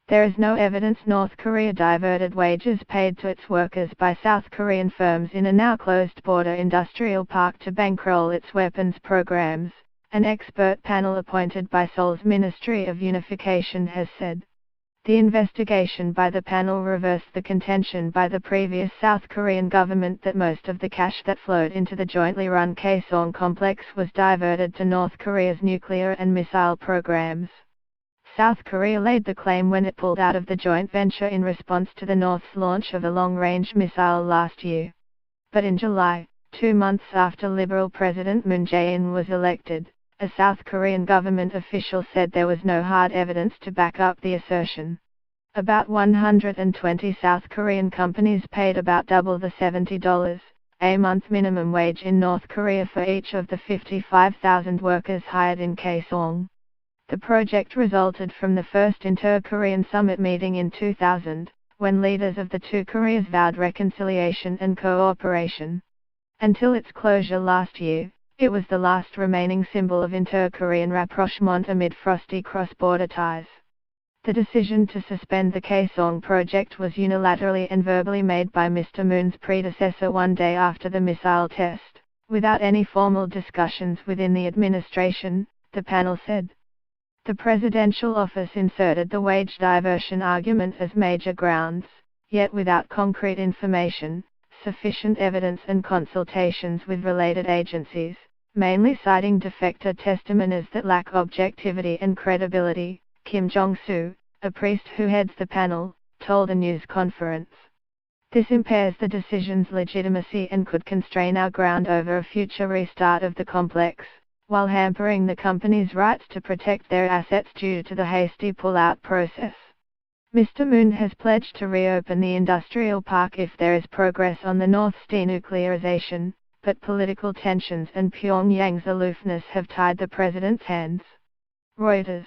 There is no evidence North Korea diverted wages paid to its workers by South Korean firms in a now closed border industrial park to bankroll its weapons programs, an expert panel appointed by Seoul's Ministry of Unification has said. The investigation by the panel reversed the contention by the previous South Korean government that most of the cash that flowed into the jointly run Kaesong complex was diverted to North Korea's nuclear and missile programs. South Korea laid the claim when it pulled out of the joint venture in response to the North's launch of a long-range missile last year. But in July, 2 months after Liberal President Moon Jae-in was elected, a South Korean government official said there was no hard evidence to back up the assertion. About 120 South Korean companies paid about double the $70 a month minimum wage in North Korea for each of the 55,000 workers hired in Kaesong. The project resulted from the first Inter-Korean Summit meeting in 2000, when leaders of the two Koreas vowed reconciliation and cooperation. Until its closure last year, it was the last remaining symbol of Inter-Korean rapprochement amid frosty cross-border ties. The decision to suspend the Kaesong project was unilaterally and verbally made by Mr. Moon's predecessor one day after the missile test, without any formal discussions within the administration, the panel said. The presidential office inserted the wage diversion argument as major grounds, yet without concrete information, sufficient evidence and consultations with related agencies, mainly citing defector testimonies that lack objectivity and credibility, Kim Jong-soo, a priest who heads the panel, told a news conference. This impairs the decision's legitimacy and could constrain our ground over a future restart of the complex, while hampering the company's rights to protect their assets due to the hasty pull-out process. Mr. Moon has pledged to reopen the industrial park if there is progress on the North's denuclearization, but political tensions and Pyongyang's aloofness have tied the president's hands. Reuters.